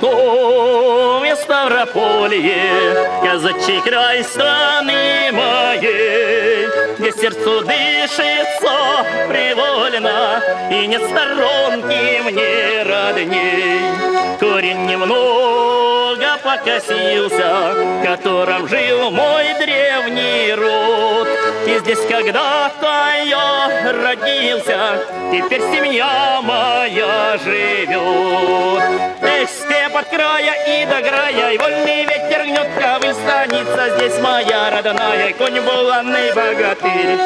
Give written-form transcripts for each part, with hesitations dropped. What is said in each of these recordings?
Ростове, Ставрополье, казачий край страны моей, где сердцу дышится привольно, и нет сторонки мне родней. Корень немного покосился, в котором жил мой древний род. И здесь когда-то я родился, теперь семья моя живет. Эх, степь от края и до края, и вольный ветер гнет, ковыль станица здесь моя родная, конь буланный богатырь.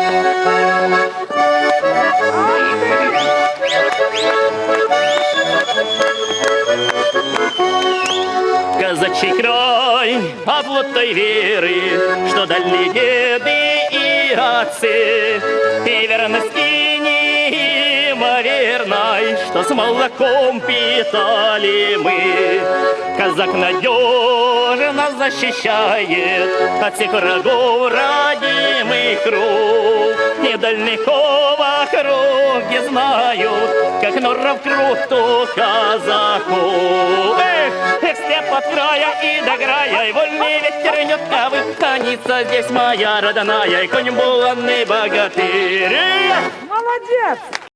Казачий край, оплот той веры, что дали деды и отцы, и верности неимоверной, что с молоком питали мы. Казак надежно защищает от всех врагов родимый круг. И дальников округи знают, как норов круту казаку. Эх, степь от края и до края, и вольный ветер гнет, ковыль станица здесь моя родная, и конь буланный богатырь. Молодец!